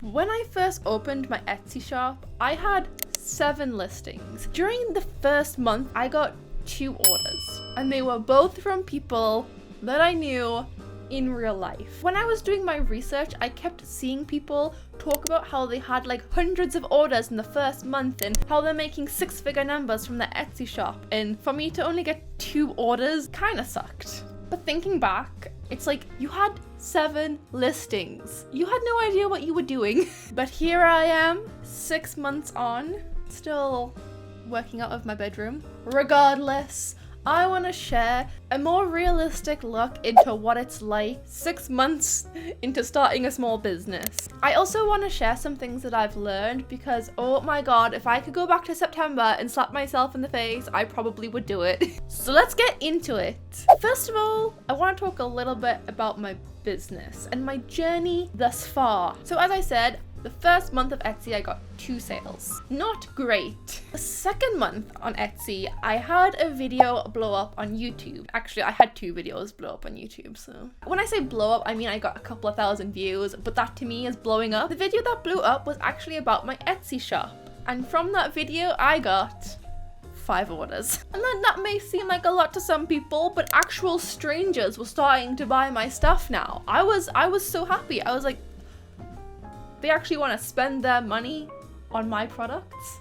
When I first opened my Etsy shop, I had 7 listings. During the first month, I got 2 orders, and they were both from people that I knew in real life. When I was doing my research, I kept seeing people talk about how they had like hundreds of orders in the first month and how they're making 6-figure numbers from their Etsy shop. And for me to only get 2 orders kind of sucked. But thinking back, it's like you had 7 listings. You had no idea what you were doing. But here I am, 6 months on, still working out of my bedroom. Regardless, I want to share a more realistic look into what it's like 6 months into starting a small business. I also want to share some things that I've learned because, oh my god, if I could go back to September and slap myself in the face, I probably would do it. So let's get into it. First of all, I want to talk a little bit about my business and my journey thus far. So as I said, the first month of Etsy, I got 2 sales. Not great. The second month on Etsy, I had a video blow up on YouTube. Actually, I had 2 videos blow up on YouTube, so. When I say blow up, I mean I got a couple of thousand views, but that to me is blowing up. The video that blew up was actually about my Etsy shop. And from that video, I got 5 orders. And then that may seem like a lot to some people, but actual strangers were starting to buy my stuff now. I was so happy. I was like, they actually want to spend their money on my products.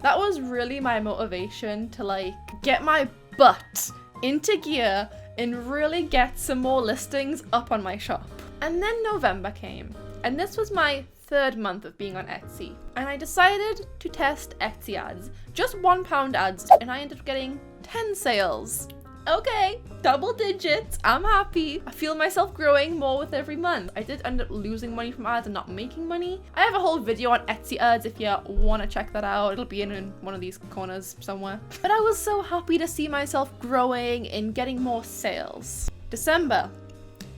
That was really my motivation to like get my butt into gear and really get some more listings up on my shop. And then November came, and this was my 3rd month of being on Etsy, and I decided to test Etsy ads, just £1 ads, and I ended up getting 10 sales. Okay, double digits, I'm happy. I feel myself growing more with every month. I did end up losing money from ads and not making money. I have a whole video on Etsy ads if you want to check that out. It'll be in one of these corners somewhere. But I was so happy to see myself growing and getting more sales. December.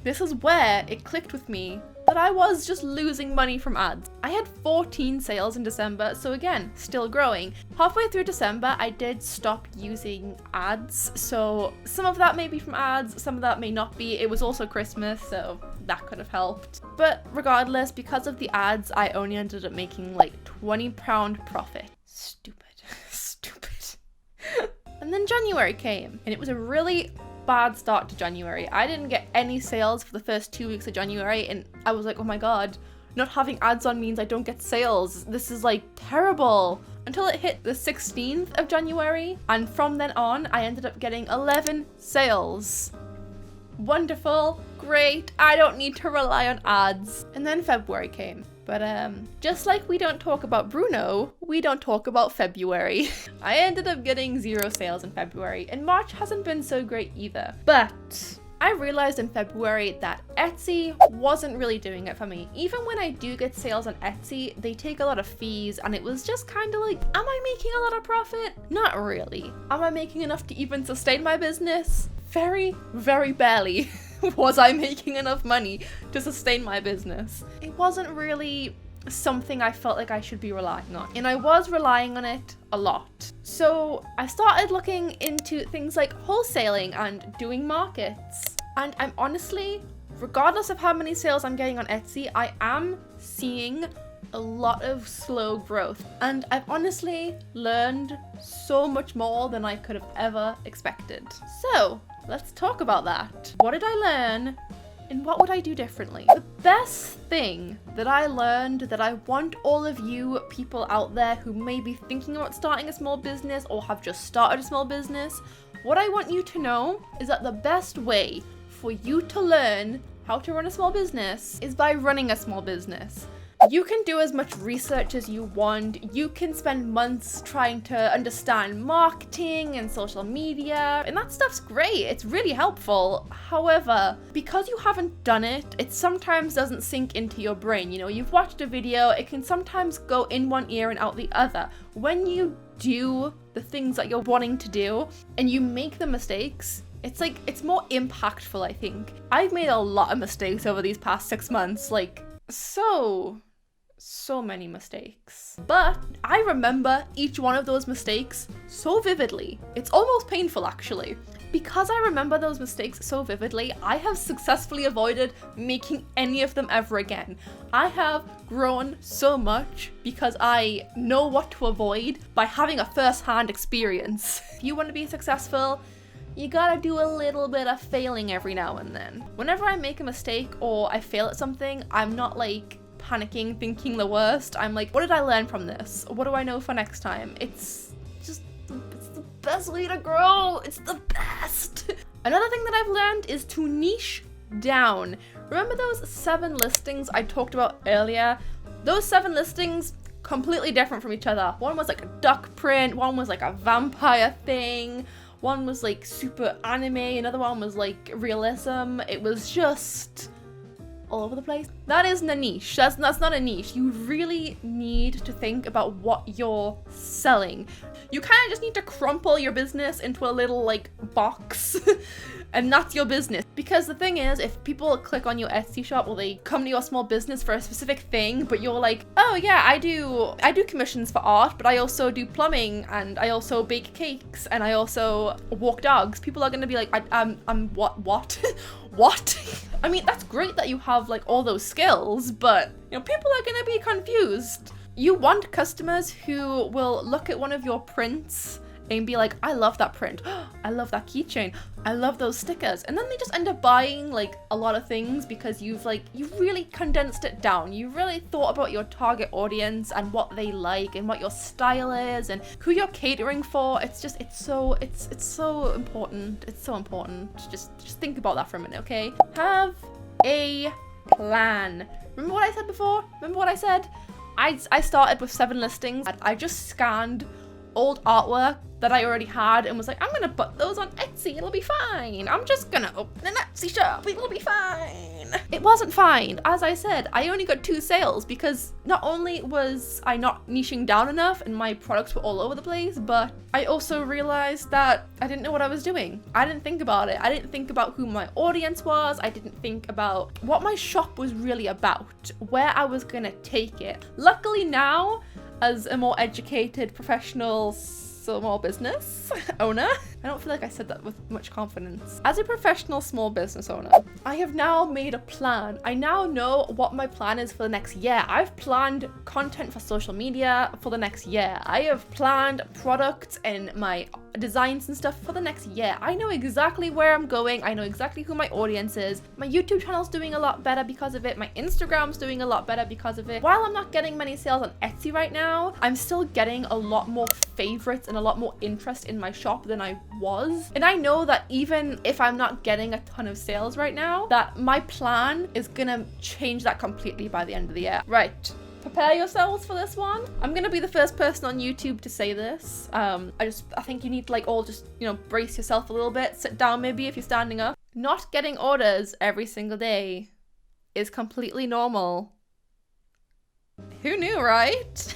This is where it clicked with me that I was just losing money from ads. I had 14 sales in December, so again, still growing. Halfway through December, I did stop using ads, so some of that may be from ads, some of that may not be. It was also Christmas, so that could have helped. But regardless, because of the ads, I only ended up making like £20 profit. Stupid. And then January came, and it was a really bad start to January. I didn't get any sales for the first 2 weeks of January, and I was like, oh my god, not having ads on means I don't get sales. This is like terrible. Until it hit the 16th of January, and from then on, I ended up getting 11 sales. Wonderful, great, I don't need to rely on ads. And then February came. But just like we don't talk about Bruno, we don't talk about February. I ended up getting 0 sales in February, and March hasn't been so great either. But I realized in February that Etsy wasn't really doing it for me. Even when I do get sales on Etsy, they take a lot of fees, and it was just kind of like, am I making a lot of profit? Not really. Am I making enough to even sustain my business? Very, very barely. Was I making enough money to sustain my business? It wasn't really something I felt like I should be relying on, and I was relying on it a lot. So I started looking into things like wholesaling and doing markets. And I'm honestly, regardless of how many sales I'm getting on Etsy, I am seeing a lot of slow growth. And I've honestly learned so much more than I could have ever expected. So let's talk about that. What did I learn, and what would I do differently? The best thing that I learned that I want all of you people out there who may be thinking about starting a small business or have just started a small business, what I want you to know is that the best way for you to learn how to run a small business is by running a small business. You can do as much research as you want. You can spend months trying to understand marketing and social media, and that stuff's great. It's really helpful. However, because you haven't done it, it sometimes doesn't sink into your brain. You know, you've watched a video, it can sometimes go in one ear and out the other. When you do the things that you're wanting to do and you make the mistakes, it's more impactful, I think. I've made a lot of mistakes over these past 6 months, like so many mistakes. But I remember each one of those mistakes so vividly. It's almost painful, actually. because I remember those mistakes so vividly, I have successfully avoided making any of them ever again. I have grown so much because I know what to avoid by having a first-hand experience. If you want to be successful, you gotta do a little bit of failing every now and then. Whenever I make a mistake or I fail at something, I'm not like panicking, thinking the worst. I'm like, what did I learn from this? What do I know for next time? It's the best way to grow. It's the best. Another thing that I've learned is to niche down. Remember those 7 listings I talked about earlier? Those 7 listings, completely different from each other. One was like a duck print, one was like a vampire thing, one was like super anime, another one was like realism. It was just all over the place. That isn't a niche. That's not a niche. You really need to think about what you're selling. You kind of just need to crumple your business into a little like box and that's your business. Because the thing is, if people click on your Etsy shop or they come to your small business for a specific thing, but you're like, oh yeah, I do commissions for art, but I also do plumbing and I also bake cakes and I also walk dogs. People are gonna be like, I'm what? What? I mean, that's great that you have like all those skills, but you know, people are gonna be confused. You want customers who will look at one of your prints and be like, I love that print. I love that keychain. I love those stickers. And then they just end up buying like a lot of things because you really condensed it down. You really thought about your target audience and what they like and what your style is and who you're catering for. It's so important. It's so important. Just think about that for a minute, okay? Have a plan. Remember what I said before? Remember what I said? I started with 7 listings. I just scanned old artwork that I already had and was like, I'm gonna put those on Etsy, it'll be fine. I'm just gonna open an Etsy shop, it'll be fine. It wasn't fine. As I said, I only got 2 sales because not only was I not niching down enough and my products were all over the place, but I also realized that I didn't know what I was doing. I didn't think about it. I didn't think about who my audience was. I didn't think about what my shop was really about, where I was gonna take it. Luckily now, as a more educated professional small business owner, I don't feel like I said that with much confidence. As a professional small business owner, I have now made a plan. I now know what my plan is for the next year. I've planned content for social media for the next year. I have planned products and my designs and stuff for the next year. I know exactly where I'm going. I know exactly who my audience is. My YouTube channel's doing a lot better because of it. My Instagram's doing a lot better because of it. While I'm not getting many sales on Etsy right now, I'm still getting a lot more favorites and a lot more interest in my shop than I was. And I know that even if I'm not getting a ton of sales right now, that my plan is gonna change that completely by the end of the year. Right. Prepare yourselves for this one. I'm gonna be the first person on YouTube to say this. I think you need to like all just, you know, brace yourself a little bit. Sit down maybe if you're standing up. Not getting orders every single day is completely normal. Who knew, right?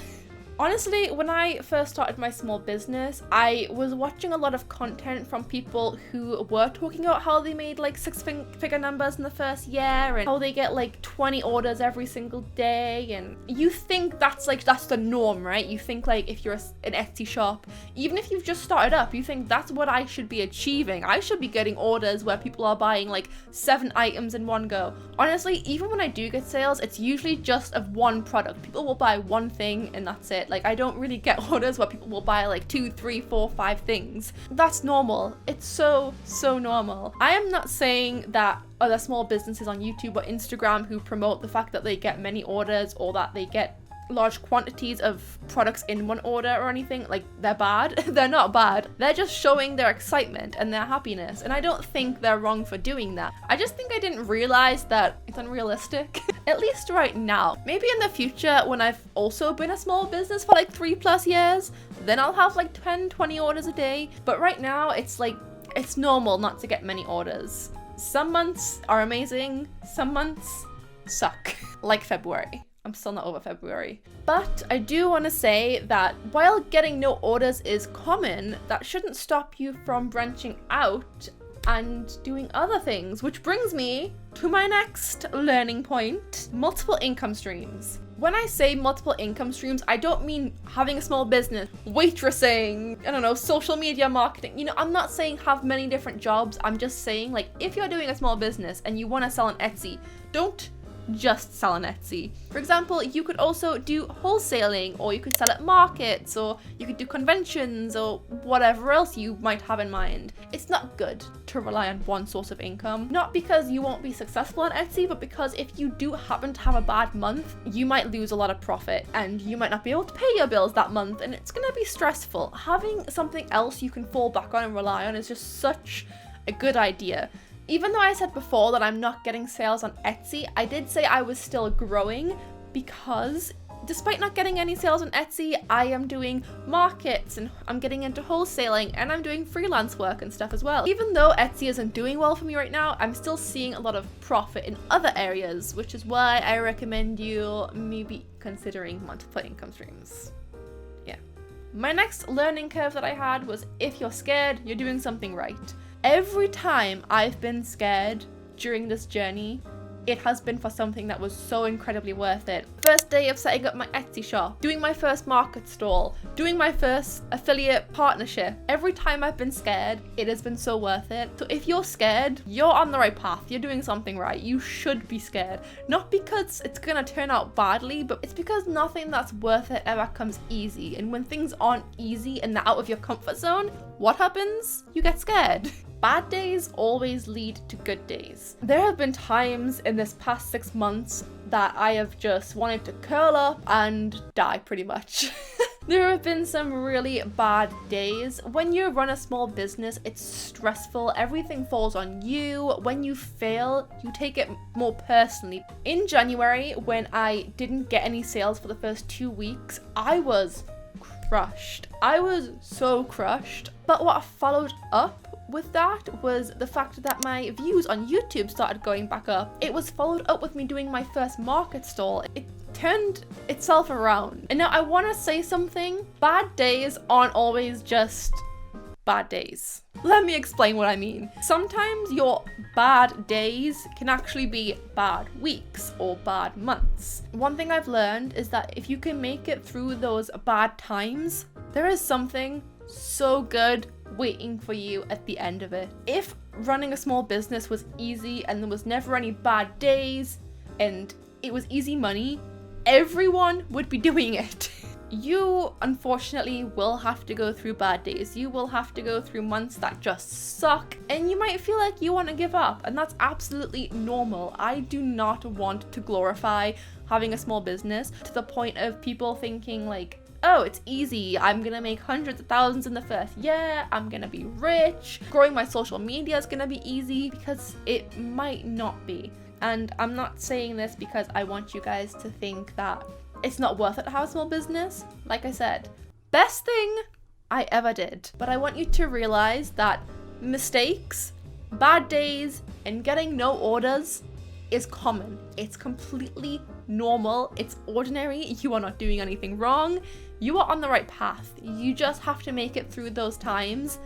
Honestly, when I first started my small business, I was watching a lot of content from people who were talking about how they made like 6-figure numbers in the first year and how they get like 20 orders every single day. And you think that's the norm, right? You think like if you're an Etsy shop, even if you've just started up, you think that's what I should be achieving. I should be getting orders where people are buying like 7 items in one go. Honestly, even when I do get sales, it's usually just of one product. People will buy one thing and that's it. Like, I don't really get orders where people will buy like 2, 3, 4, 5 things. That's normal. It's so normal. I am not saying that other small businesses on YouTube or Instagram who promote the fact that they get many orders or that they get large quantities of products in one order or anything, like they're bad. They're not bad. They're just showing their excitement and their happiness, and I don't think they're wrong for doing that. I just think I didn't realize that it's unrealistic. At least right now. Maybe in the future when I've also been a small business for like 3+ years, then I'll have like 10, 20 orders a day. But right now it's like, it's normal not to get many orders. Some months are amazing, some months suck. Like February. I'm still not over February. But I do want to say that while getting no orders is common, that shouldn't stop you from branching out and doing other things, which brings me to my next learning point: multiple income streams. When I say multiple income streams, I don't mean having a small business, waitressing, I don't know, social media marketing. You know, I'm not saying have many different jobs. I'm just saying, like, if you're doing a small business and you want to sell on Etsy, don't just sell on Etsy. For example, you could also do wholesaling, or you could sell at markets, or you could do conventions, or whatever else you might have in mind. It's not good to rely on one source of income, not because you won't be successful on Etsy, but because if you do happen to have a bad month, you might lose a lot of profit and you might not be able to pay your bills that month, and it's gonna be stressful. Having something else you can fall back on and rely on is just such a good idea. Even though I said before that I'm not getting sales on Etsy, I did say I was still growing, because despite not getting any sales on Etsy, I am doing markets and I'm getting into wholesaling and I'm doing freelance work and stuff as well. Even though Etsy isn't doing well for me right now, I'm still seeing a lot of profit in other areas, which is why I recommend you maybe considering multiple income streams. Yeah. My next learning curve that I had was, if you're scared, you're doing something right. Every time I've been scared during this journey, it has been for something that was so incredibly worth it. First day of setting up my Etsy shop, doing my first market stall, doing my first affiliate partnership. Every time I've been scared, it has been so worth it. So if you're scared, you're on the right path. You're doing something right. You should be scared. Not because it's gonna turn out badly, but it's because nothing that's worth it ever comes easy. And when things aren't easy and they're out of your comfort zone, what happens? You get scared. Bad days always lead to good days. There have been times in this past 6 months that I have just wanted to curl up and die, pretty much. There have been some really bad days. When you run a small business, it's stressful. Everything falls on you. When you fail, you take it more personally. In January, when I didn't get any sales for the first 2 weeks, I was crushed. I was so crushed. But what followed up with that was the fact that my views on YouTube started going back up. It was followed up with me doing my first market stall. It turned itself around. And now I want to say something. Bad days aren't always just bad days. Let me explain what I mean. Sometimes your bad days can actually be bad weeks or bad months. One thing I've learned is that if you can make it through those bad times, there is something so good waiting for you at the end of it. If running a small business was easy and there was never any bad days and it was easy money, everyone would be doing it. You unfortunately will have to go through bad days. You will have to go through months that just suck, and you might feel like you want to give up, and that's absolutely normal. I do not want to glorify having a small business to the point of people thinking like, oh, it's easy, I'm gonna make hundreds of thousands in the first year, I'm gonna be rich, growing my social media is gonna be easy, because it might not be. And I'm not saying this because I want you guys to think that it's not worth it to have a small business. Like I said, best thing I ever did. But I want you to realize that mistakes, bad days, and getting no orders is common. It's completely normal. It's ordinary. You are not doing anything wrong. You are on the right path. You just have to make it through those times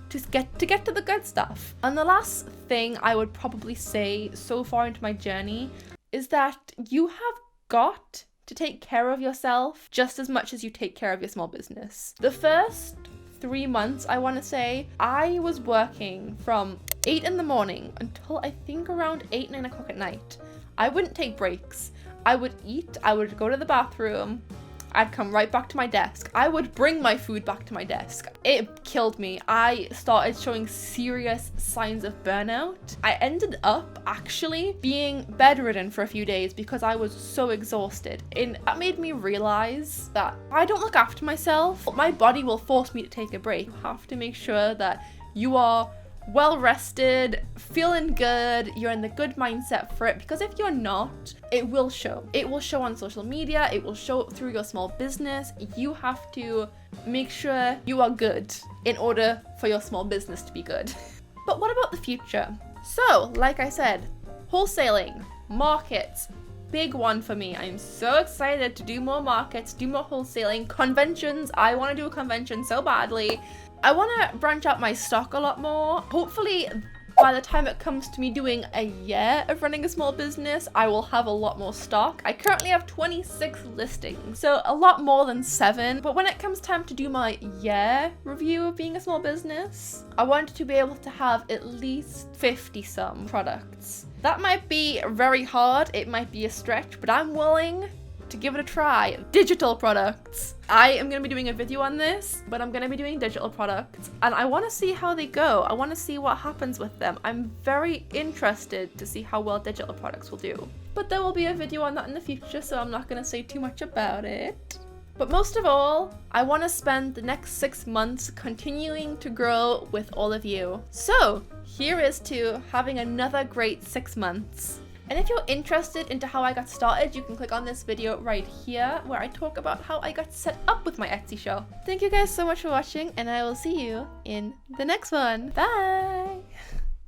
to get to the good stuff. And the last thing I would probably say so far into my journey is that you have got to take care of yourself just as much as you take care of your small business. The first 3 months, I want to say, I was working from 8 in the morning until I think around 8, 9 o'clock at night. I wouldn't take breaks. I would eat, I would go to the bathroom, I'd come right back to my desk. I would bring my food back to my desk. It killed me. I started showing serious signs of burnout. I ended up actually being bedridden for a few days because I was so exhausted. And that made me realize that if I don't look after myself, my body will force me to take a break. You have to make sure that you are well rested, feeling good, you're in the good mindset for it, because if you're not, it will show. It will show on social media, it will show through your small business. You have to make sure you are good in order for your small business to be good. But what about the future? So, like I said, wholesaling, markets, big one for me. I'm so excited to do more markets, do more wholesaling, conventions. I want to do a convention so badly. I want to branch out my stock a lot more. Hopefully by the time it comes to me doing a year of running a small business, I will have a lot more stock. I currently have 26 listings, so a lot more than 7. But when it comes time to do my year review of being a small business, I want to be able to have at least 50 some products. That might be very hard, it might be a stretch, but I'm willing to give it a try. Digital products. I am going to be doing a video on this, but I'm going to be doing digital products and I want to see how they go. I want to see what happens with them. I'm very interested to see how well digital products will do. But there will be a video on that in the future, so I'm not going to say too much about it. But most of all, I want to spend the next 6 months continuing to grow with all of you. So here is to having another great 6 months. And if you're interested into how I got started, you can click on this video right here where I talk about how I got set up with my Etsy shop. Thank you guys so much for watching, and I will see you in the next one. Bye!